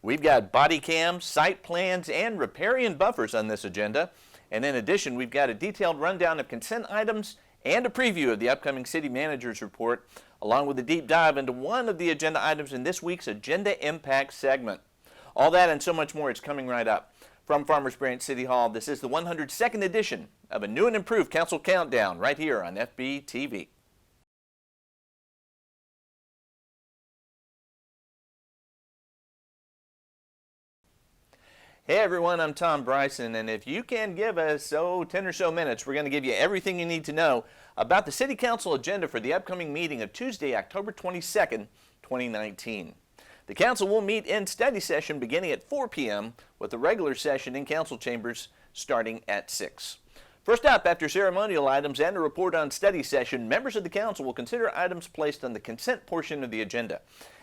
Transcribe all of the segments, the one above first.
We've got body cams, site plans, and riparian buffers on this agenda. And in addition, we've got a detailed rundown of consent items and a preview of the upcoming City Manager's Report, along with a deep dive into one of the agenda items in this week's Agenda Impact segment. All that and so much more is coming right up. From Farmers Branch City Hall, this is the 102nd edition of a new and improved Council Countdown right here on FBTV. Hey everyone, I'm Tom Bryson, and if you can give us 10 or so minutes, we're going to give you everything you need to know about the City Council agenda for the upcoming meeting of Tuesday, October 22nd, 2019. The Council will meet in study session beginning at 4 p.m. with the regular session in Council chambers starting at 6. First up, after ceremonial items and a report on study session, members of the Council will consider items placed on the consent portion of the agenda.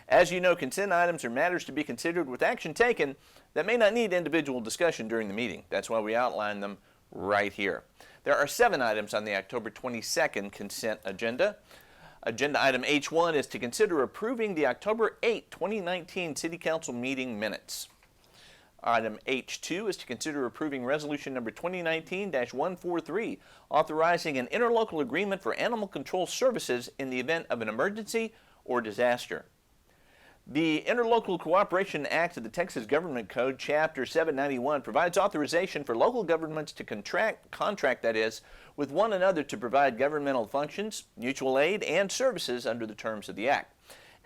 As you know, consent items are matters to be considered with action taken that may not need individual discussion during the meeting. That's why we outline them right here. There are 7 items on the October 22nd consent agenda. Agenda item H1 is to consider approving the October 8, 2019 City Council meeting minutes. Item H2 is to consider approving resolution number 2019-143, authorizing an interlocal agreement for animal control services in the event of an emergency or disaster. The Interlocal Cooperation Act of the Texas Government Code, Chapter 791, provides authorization for local governments to contract with one another to provide governmental functions, mutual aid, and services under the terms of the Act.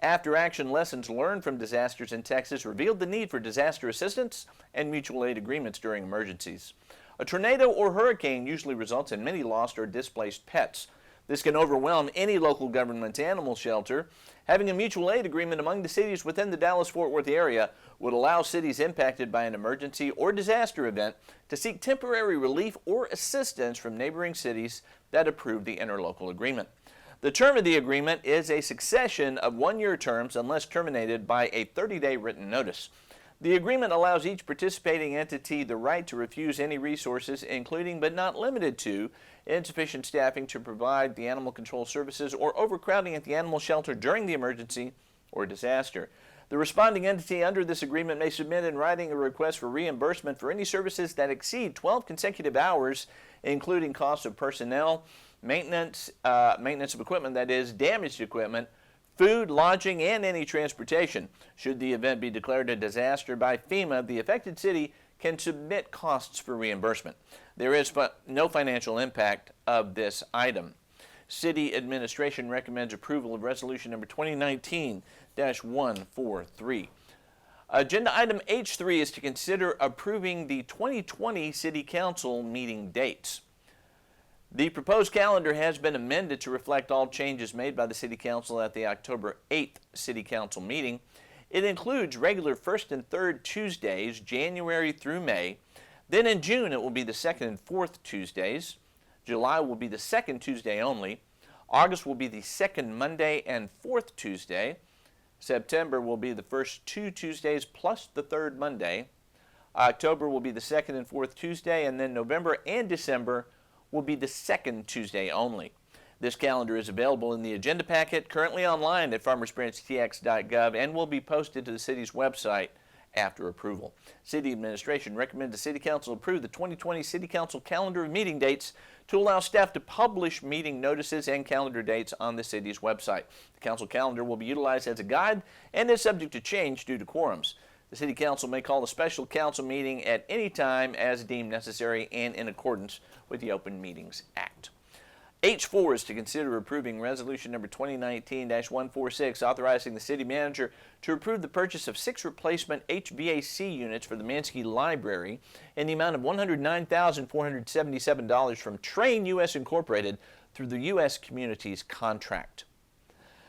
After-action lessons learned from disasters in Texas revealed the need for disaster assistance and mutual aid agreements during emergencies. A tornado or hurricane usually results in many lost or displaced pets. This can overwhelm any local government's animal shelter. Having a mutual aid agreement among the cities within the Dallas-Fort Worth area would allow cities impacted by an emergency or disaster event to seek temporary relief or assistance from neighboring cities that approved the interlocal agreement. The term of the agreement is a succession of one-year terms unless terminated by a 30-day written notice. The agreement allows each participating entity the right to refuse any resources, including but not limited to insufficient staffing to provide the animal control services or overcrowding at the animal shelter during the emergency or disaster. The responding entity under this agreement may submit in writing a request for reimbursement for any services that exceed 12 consecutive hours, including costs of personnel, maintenance of equipment, that is, damaged equipment, food, lodging, and any transportation. Should the event be declared a disaster by FEMA, the affected city can submit costs for reimbursement. There is no financial impact of this item. City Administration recommends approval of resolution number 2019-143. Agenda item H3 is to consider approving the 2020 City Council meeting dates. The proposed calendar has been amended to reflect all changes made by the City Council at the October 8th City Council meeting. It includes regular first and third Tuesdays, January through May. Then in June it will be the second and fourth Tuesdays. July will be the second Tuesday only. August will be the second Monday and fourth Tuesday. September will be the first 2 Tuesdays plus the third Monday. October will be the second and fourth Tuesday, and then November and December will be the second Tuesday only. This calendar is available in the agenda packet currently online at farmersbranchtx.gov and will be posted to the city's website after approval. City Administration recommends the City Council approve the 2020 City Council calendar of meeting dates to allow staff to publish meeting notices and calendar dates on the city's website. The Council calendar will be utilized as a guide and is subject to change due to quorums. The City Council may call a special council meeting at any time as deemed necessary and in accordance with the Open Meetings Act. H4 is to consider approving resolution number 2019-146, authorizing the city manager to approve the purchase of 6 replacement HVAC units for the Mansky Library in the amount of $109,477 from Train US Incorporated through the U.S. Communities contract.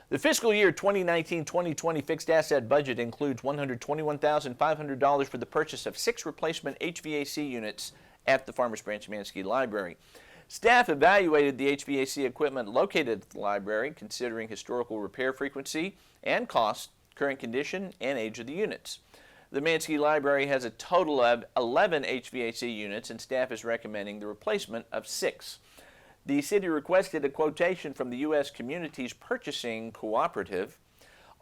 The fiscal year 2019-2020 fixed asset budget includes $121,500 for the purchase of 6 replacement HVAC units at the Farmers Branch Mansky Library. Staff evaluated the HVAC equipment located at the library, considering historical repair frequency and cost, current condition, and age of the units. The Mansky Library has a total of 11 HVAC units, and staff is recommending the replacement of 6. The city requested a quotation from the U.S. Communities Purchasing Cooperative.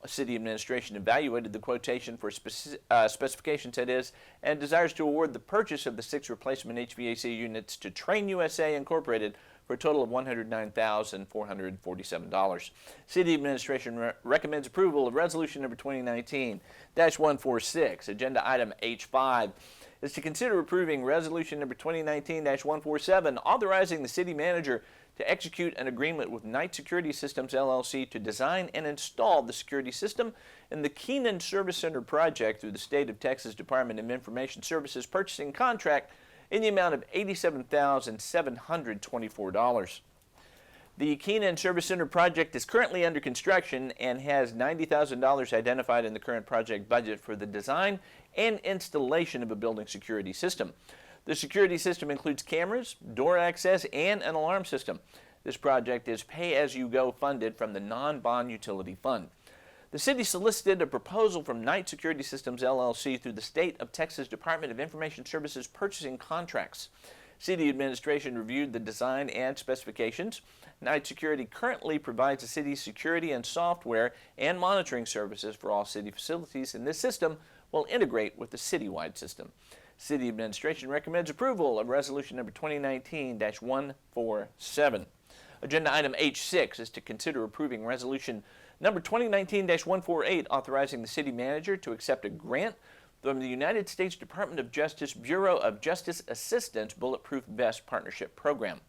City administration evaluated the quotation for specifications, that is, and desires to award the purchase of the 6 replacement HVAC units to Train USA Incorporated for a total of $109,447. City administration recommends approval of resolution number 2019-146. Agenda item H5 is to consider approving resolution number 2019-147, authorizing the city manager to execute an agreement with Knight Security Systems, LLC to design and install the security system in the Keenan Service Center project through the State of Texas Department of Information Services purchasing contract in the amount of $87,724. The Keenan Service Center project is currently under construction and has $90,000 identified in the current project budget for the design and installation of a building security system. The security system includes cameras, door access, and an alarm system. This project is pay-as-you-go funded from the non-bond utility fund. The city solicited a proposal from Knight Security Systems, LLC through the State of Texas Department of Information Services purchasing contracts. City administration reviewed the design and specifications. Knight Security currently provides the city's security and software and monitoring services for all city facilities, and this system will integrate with the citywide system. City administration recommends approval of resolution number 2019-147. Agenda item H6 is to consider approving resolution number 2019-148, authorizing the city manager to accept a grant from the United States Department of Justice Bureau of Justice Assistance Bulletproof Vest Partnership Program.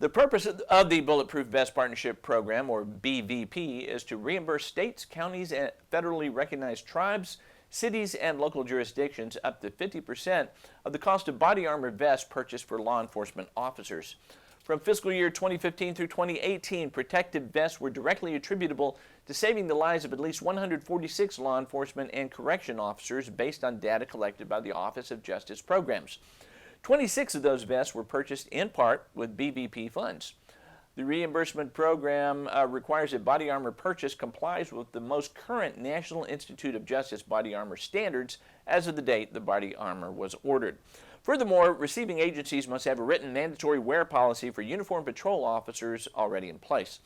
The purpose of the Bulletproof Vest Partnership Program, or BVP, is to reimburse states, counties, and federally recognized tribes, cities, and local jurisdictions up to 50% of the cost of body armor vests purchased for law enforcement officers. From fiscal year 2015 through 2018, protective vests were directly attributable to saving the lives of at least 146 law enforcement and correction officers based on data collected by the Office of Justice Programs. 26 of those vests were purchased in part with BVP funds. The reimbursement program requires that body armor purchase complies with the most current National Institute of Justice body armor standards as of the date the body armor was ordered. Furthermore, receiving agencies must have a written mandatory wear policy for uniformed patrol officers already in place.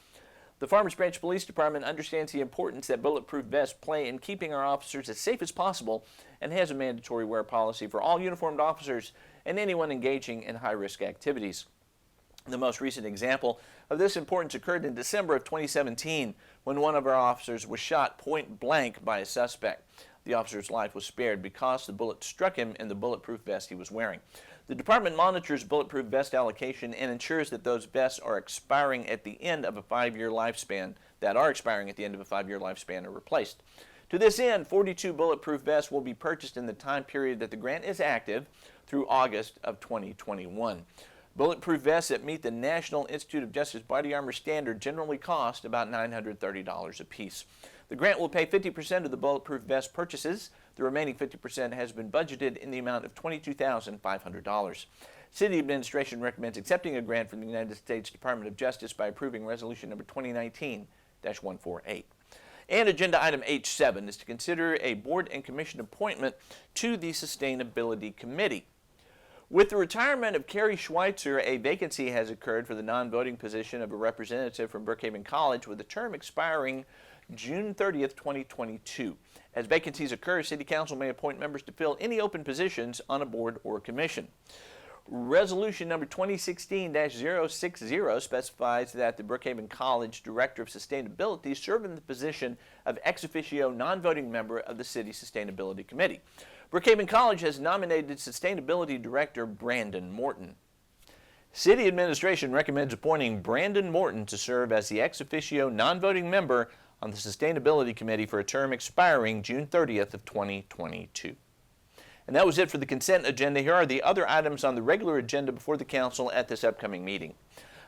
The Farmers Branch Police Department understands the importance that bulletproof vests play in keeping our officers as safe as possible and has a mandatory wear policy for all uniformed officers and anyone engaging in high-risk activities. The most recent example of this importance occurred in December of 2017 when one of our officers was shot point blank by a suspect. The officer's life was spared because the bullet struck him in the bulletproof vest he was wearing. The department monitors bulletproof vest allocation and ensures that those vests are expiring at the end of a 5-year lifespan, are replaced. To this end, 42 bulletproof vests will be purchased in the time period that the grant is active through August of 2021. Bulletproof vests that meet the National Institute of Justice body armor standard generally cost about $930 apiece. The grant will pay 50% of the bulletproof vest purchases. The remaining 50% has been budgeted in the amount of $22,500. City administration recommends accepting a grant from the United States Department of Justice by approving resolution number 2019-148. And agenda item H7 is to consider a board and commission appointment to the Sustainability Committee. With the retirement of Carrie Schweitzer, a vacancy has occurred for the non-voting position of a representative from Brookhaven College with a term expiring June 30th, 2022. As vacancies occur, City Council may appoint members to fill any open positions on a board or commission. Resolution number 2016-060 specifies that the Brookhaven College Director of Sustainability serve in the position of ex officio non-voting member of the City Sustainability Committee. Brookhaven College has nominated Sustainability Director Brandon Morton. City administration recommends appointing Brandon Morton to serve as the ex officio non-voting member on the Sustainability Committee for a term expiring June 30th of 2022. And that was it for the consent agenda. Here are the other items on the regular agenda before the council at this upcoming meeting.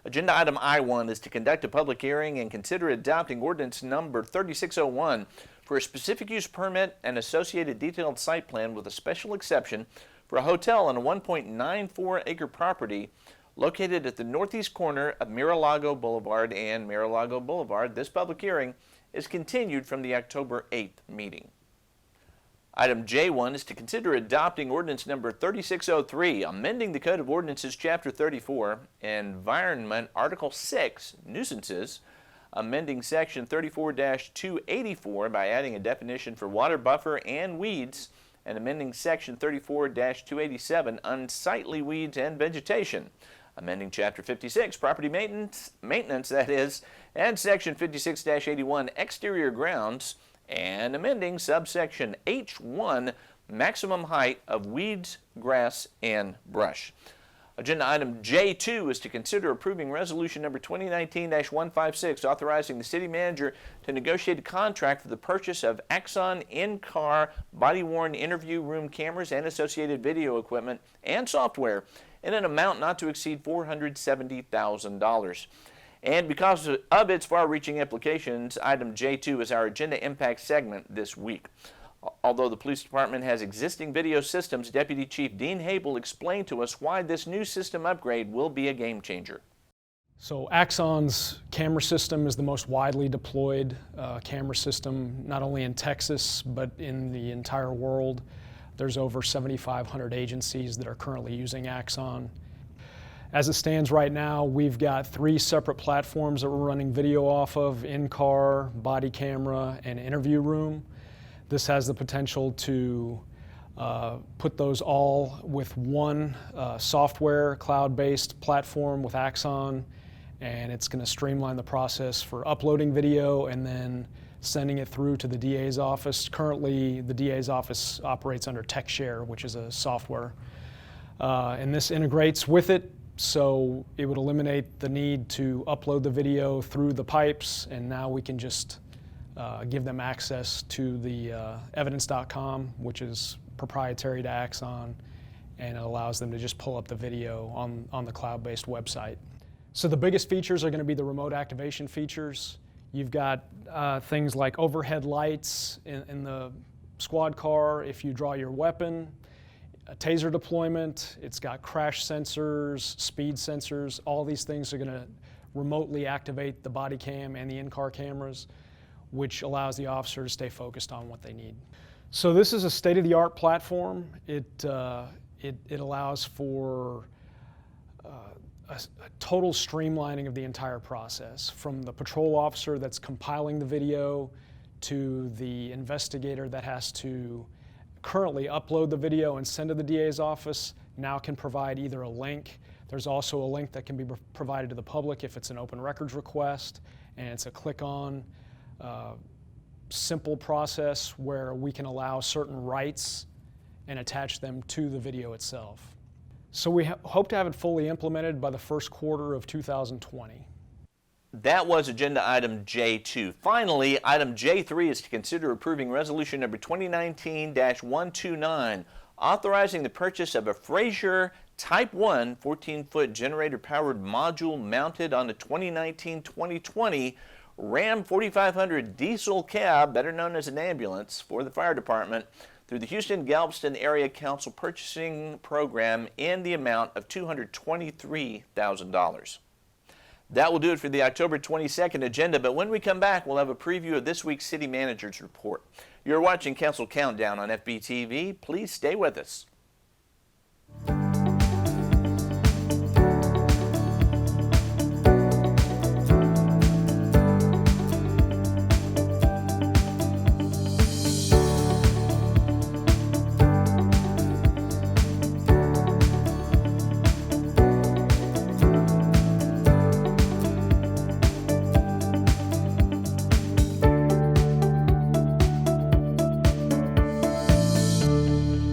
Agenda item I1 is to conduct a public hearing and consider adopting ordinance number 3601 for a specific use permit and associated detailed site plan with a special exception for a hotel on a 1.94 acre property located at the northeast corner of Mar-a-Lago Boulevard and Mar-a-Lago Boulevard. This public hearing is continued from the October 8th meeting. Item J1 is to consider adopting ordinance number 3603, amending the Code of Ordinances, Chapter 34, Environment, Article 6, Nuisances, amending Section 34-284 by adding a definition for water buffer and weeds, and amending Section 34-287, unsightly weeds and vegetation, amending Chapter 56, property maintenance that is, and Section 56-81, exterior grounds, and amending subsection H1, maximum height of weeds, grass, and brush. Agenda item J2 is to consider approving resolution number 2019-156, authorizing the city manager to negotiate a contract for the purchase of Axon in-car body-worn interview room cameras and associated video equipment and software in an amount not to exceed $470,000. And because of its far-reaching implications, item J2 is our agenda impact segment this week. Although the police department has existing video systems, Deputy Chief Dean Habel explained to us why this new system upgrade will be a game changer. So Axon's camera system is the most widely deployed camera system, not only in Texas, but in the entire world. There's over 7,500 agencies that are currently using Axon. As it stands right now, we've got 3 separate platforms that we're running video off of: in-car, body camera, and interview room. This has the potential to put those all with one software, cloud-based platform with Axon, and it's going to streamline the process for uploading video and then sending it through to the DA's office. Currently, the DA's office operates under TechShare, which is a software, and this integrates with it, so it would eliminate the need to upload the video through the pipes, and now we can just give them access to the evidence.com, which is proprietary to Axon, and it allows them to just pull up the video on the cloud-based website. So the biggest features are going to be the remote activation features. You've got things like overhead lights in the squad car if you draw your weapon, a taser deployment, it's got crash sensors, speed sensors. All these things are going to remotely activate the body cam and the in-car cameras, which allows the officer to stay focused on what they need. So this is a state-of-the-art platform. It allows for a total streamlining of the entire process, from the patrol officer that's compiling the video to the investigator that has to currently upload the video and send to the DA's office. Now can provide either a link. There's also a link that can be provided to the public if it's an open records request, and it's a click-on simple process where we can allow certain rights and attach them to the video itself. So we hope to have it fully implemented by the first quarter of 2020. That was agenda item J2. Finally, item J3 is to consider approving resolution number 2019-129, authorizing the purchase of a Frazier Type 1 14-foot generator-powered module mounted on a 2019-2020 Ram 4500 diesel cab, better known as an ambulance, for the fire department through the Houston-Galveston Area Council Purchasing Program in the amount of $223,000. That will do it for the October 22nd agenda, but when we come back, we'll have a preview of this week's City Manager's Report. You're watching Council Countdown on FBTV. Please stay with us.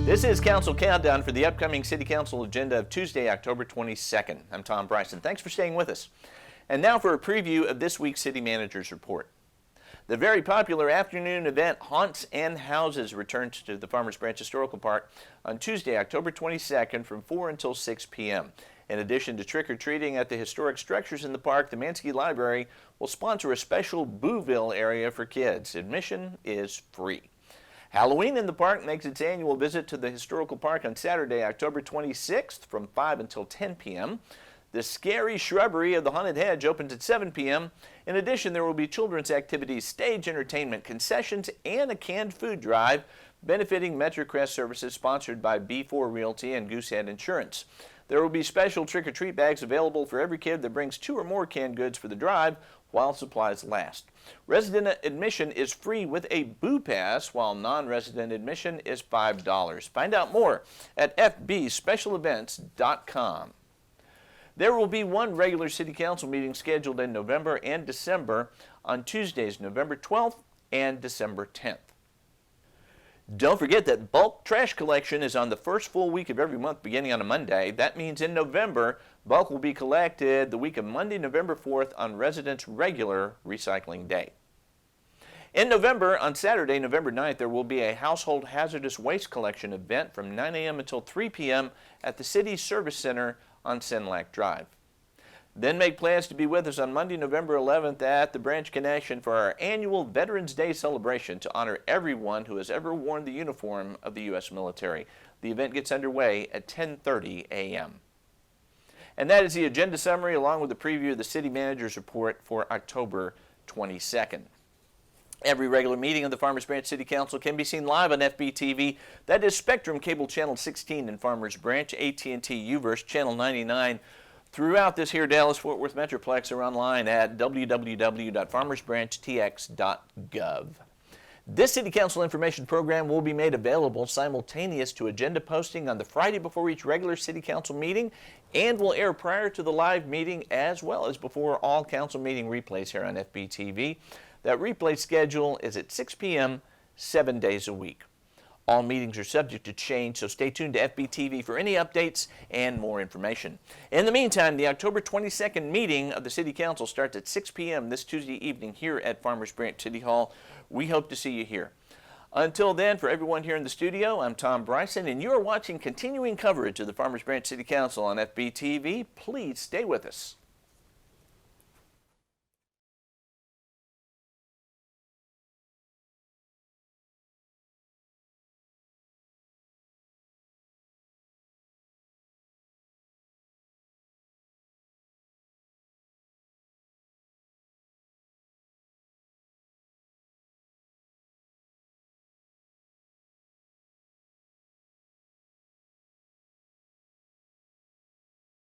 This is Council Countdown for the upcoming City Council agenda of Tuesday, October 22nd. I'm Tom Bryson. Thanks for staying with us. And now for a preview of this week's City Manager's Report. The very popular afternoon event Haunts and Houses returns to the Farmers Branch Historical Park on Tuesday, October 22nd from 4 until 6 p.m. In addition to trick-or-treating at the historic structures in the park, the Manske Library will sponsor a special Booville area for kids. Admission is free. Halloween in the Park makes its annual visit to the Historical Park on Saturday, October 26th from 5 until 10 p.m. The Scary Shrubbery of the Haunted Hedge opens at 7 p.m. In addition, there will be children's activities, stage entertainment, concessions, and a canned food drive benefiting MetroCrest services sponsored by B4 Realty and Goosehead Insurance. There will be special trick-or-treat bags available for every kid that brings 2 or more canned goods for the drive, while supplies last. Resident admission is free with a Boo Pass, while non-resident admission is $5. Find out more at fbspecialevents.com. There will be one regular City Council meeting scheduled in November and December on Tuesdays, November 12th and December 10th. Don't forget that bulk trash collection is on the first full week of every month beginning on a Monday. That means in November, bulk will be collected the week of Monday, November 4th on residents' regular recycling day. In November, on Saturday, November 9th, there will be a household hazardous waste collection event from 9 a.m. until 3 p.m. at the City Service Center on Senlac Drive. Then make plans to be with us on Monday, November 11th at the Branch Connection for our annual Veterans Day celebration to honor everyone who has ever worn the uniform of the U.S. military. The event gets underway at 10:30 a.m. And that is the agenda summary along with the preview of the City Manager's report for October 22nd. Every regular meeting of the Farmers Branch City Council can be seen live on FBTV. That is Spectrum Cable Channel 16 in Farmers Branch, AT&T UVerse Channel 99. Throughout this here Dallas-Fort Worth Metroplex or online at www.farmersbranchtx.gov. This City Council information program will be made available simultaneous to agenda posting on the Friday before each regular City Council meeting and will air prior to the live meeting as well as before all council meeting replays here on FBTV. That replay schedule is at 6 p.m. 7 days a week. All meetings are subject to change, so stay tuned to FBTV for any updates and more information. In the meantime, the October 22nd meeting of the City Council starts at 6 p.m. this Tuesday evening here at Farmers Branch City Hall. We hope to see you here. Until then, for everyone here in the studio, I'm Tom Bryson, and you are watching continuing coverage of the Farmers Branch City Council on FBTV. Please stay with us.